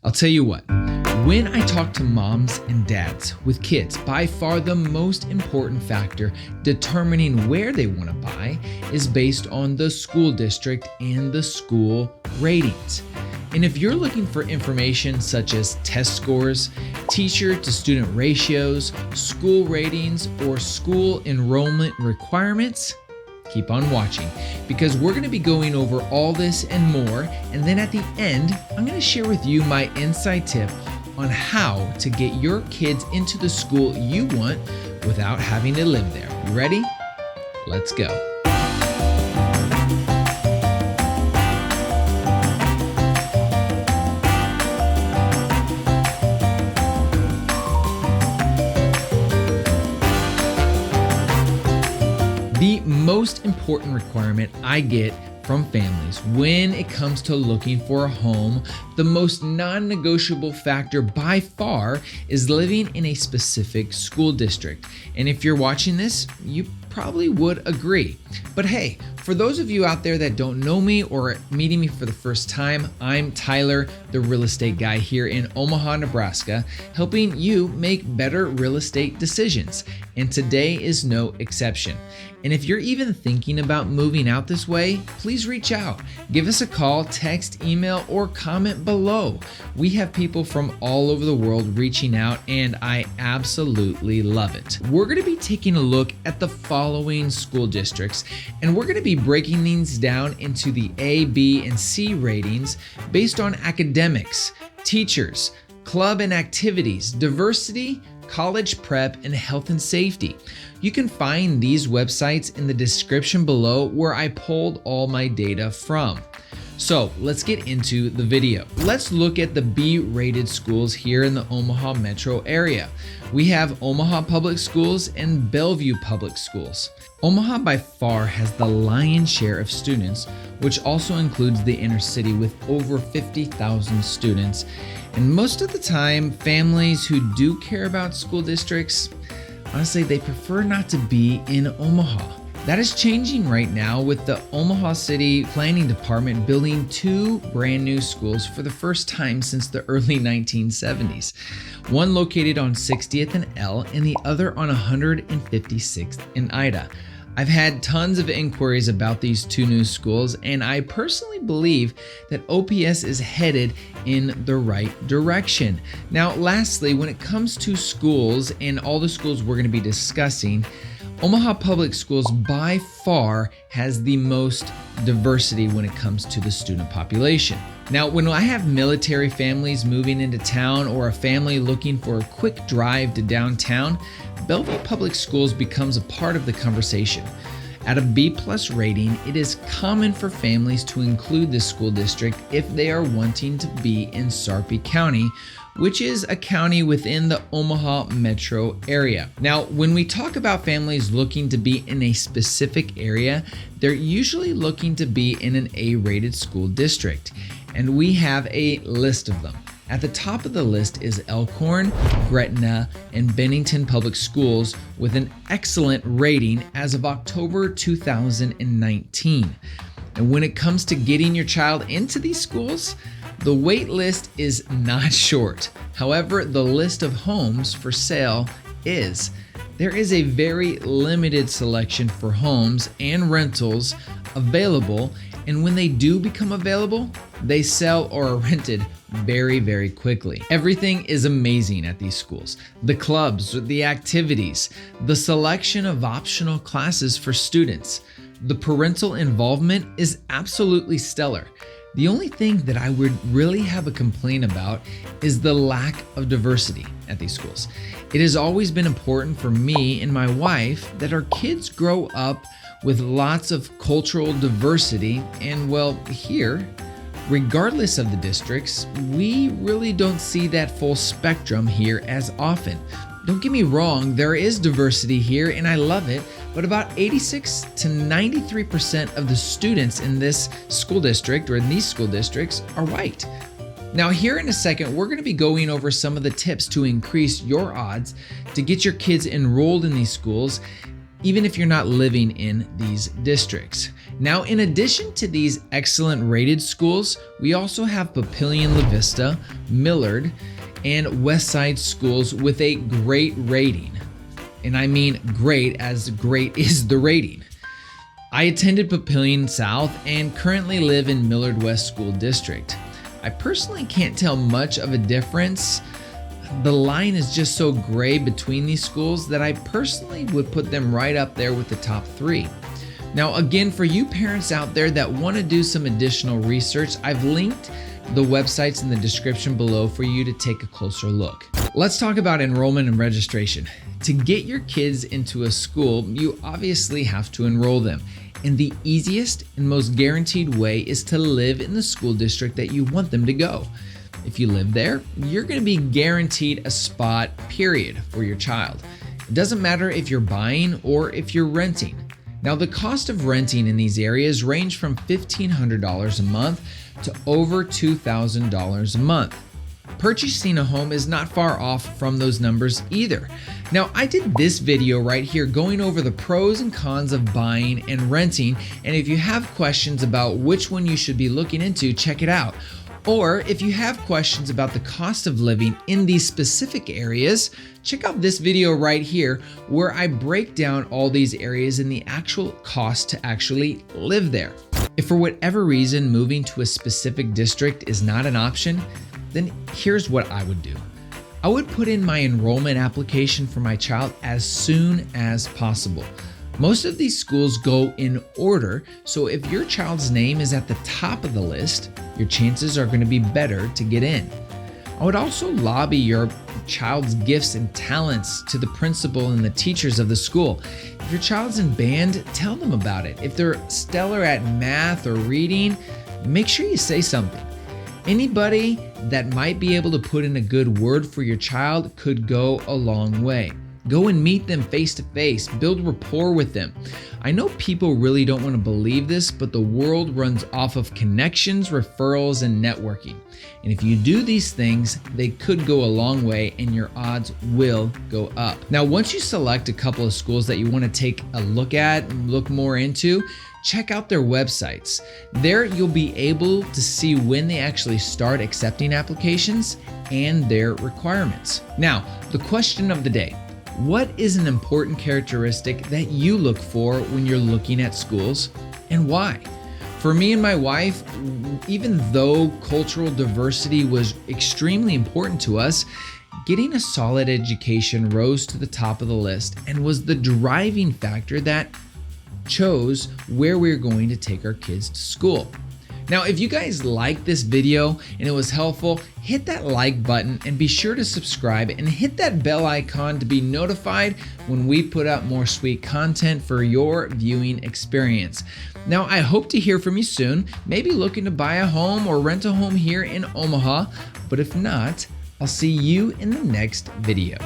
I'll tell you what, when I talk to moms and dads with kids, by far the most important factor determining where they want to buy is based on the school district and the school ratings. And if you're looking for information such as test scores, teacher to student ratios, school ratings, or school enrollment requirements, keep on watching, because we're going to be going over all this and more. And then at the end, I'm going to share with you my inside tip on how to get your kids into the school you want without having to live there. You ready? Let's go. The most important requirement I get from families when it comes to looking for a home, the most non-negotiable factor by far is living in a specific school district. And if you're watching this, you probably would agree. But hey, for those of you out there that don't know me or meeting me for the first time, I'm Tyler, the real estate guy here in Omaha, Nebraska, helping you make better real estate decisions. And today is no exception. And if you're even thinking about moving out this way, please reach out. Give us a call, text, email, or comment below. We have people from all over the world reaching out, and I absolutely love it. We're going to be taking a look at the following school districts, and we're going to be breaking these down into the A, B, and C ratings based on academics, teachers, club and activities, diversity, college prep, and health and safety. You can find these websites in the description below where I pulled all my data from. So let's get into the video. Let's look at the B-rated schools here in the Omaha metro area. We have Omaha Public Schools and Bellevue Public Schools. Omaha by far has the lion's share of students, which also includes the inner city with over 50,000 students. And most of the time, families who do care about school districts, honestly, they prefer not to be in Omaha. That is changing right now with the Omaha City Planning Department building 2 brand new schools for the first time since the early 1970s. One located on 60th and L and the other on 156th and Ida. I've had tons of inquiries about these 2 new schools, and I personally believe that OPS is headed in the right direction. Now, lastly, when it comes to schools and all the schools we're going to be discussing, Omaha Public Schools by far has the most diversity when it comes to the student population. Now, when I have military families moving into town or a family looking for a quick drive to downtown, Bellevue Public Schools becomes a part of the conversation. At a B+ rating, it is common for families to include this school district if they are wanting to be in Sarpy County, which is a county within the Omaha metro area. Now, when we talk about families looking to be in a specific area, they're usually looking to be in an A-rated school district, and we have a list of them. At the top of the list is Elkhorn, Gretna, and Bennington Public Schools with an excellent rating as of October 2019. And when it comes to getting your child into these schools, the wait list is not short. However, the list of homes for sale is. There is a very limited selection for homes and rentals available, and when they do become available, they sell or are rented very, very quickly. Everything is amazing at these schools. The clubs, the activities, the selection of optional classes for students. The parental involvement is absolutely stellar. The only thing that I would really have a complaint about is the lack of diversity at these schools. It has always been important for me and my wife that our kids grow up with lots of cultural diversity, and well, here, regardless of the districts, we really don't see that full spectrum here as often. Don't get me wrong, there is diversity here and I love it, but about 86 to 93% of the students in this school district or in these school districts are white. Now, here in a second, we're going to be going over some of the tips to increase your odds to get your kids enrolled in these schools. even if you're not living in these districts. Now, in addition to these excellent rated schools, we also have Papillion La Vista, Millard, and Westside schools with a great rating. And I mean great, as great is the rating. I attended Papillion South and currently live in Millard West School District. I personally can't tell much of a difference. The line is just so gray between these schools that I personally would put them right up there with the top 3. Now, again, for you parents out there that want to do some additional research, I've linked the websites in the description below for you to take a closer look. Let's talk about enrollment and registration. To get your kids into a school, you obviously have to enroll them. And the easiest and most guaranteed way is to live in the school district that you want them to go. If you live there, you're going to be guaranteed a spot, period, for your child. It doesn't matter if you're buying or if you're renting. Now, the cost of renting in these areas range from $1,500 a month to over $2,000 a month. Purchasing a home is not far off from those numbers either. Now, I did this video right here going over the pros and cons of buying and renting, and if you have questions about which one you should be looking into, check it out. Or if you have questions about the cost of living in these specific areas, check out this video right here where I break down all these areas and the actual cost to actually live there. If for whatever reason moving to a specific district is not an option, then here's what I would do. I would put in my enrollment application for my child as soon as possible. Most of these schools go in order, so if your child's name is at the top of the list, your chances are going to be better to get in. I would also lobby your child's gifts and talents to the principal and the teachers of the school. If your child's in band, tell them about it. If they're stellar at math or reading, make sure you say something. Anybody that might be able to put in a good word for your child could go a long way. Go and meet them face to face, build rapport with them. I know people really don't want to believe this, but the world runs off of connections, referrals, and networking. And if you do these things, they could go a long way and your odds will go up. Now, once you select a couple of schools that you want to take a look at and look more into, check out their websites. There you'll be able to see when they actually start accepting applications and their requirements. Now, the question of the day. What is an important characteristic that you look for when you're looking at schools, and why? For me and my wife, even though cultural diversity was extremely important to us, getting a solid education rose to the top of the list and was the driving factor that chose where we're going to take our kids to school. Now, if you guys liked this video and it was helpful, hit that like button and be sure to subscribe and hit that bell icon to be notified when we put out more sweet content for your viewing experience. Now, I hope to hear from you soon, maybe looking to buy a home or rent a home here in Omaha, but if not, I'll see you in the next video.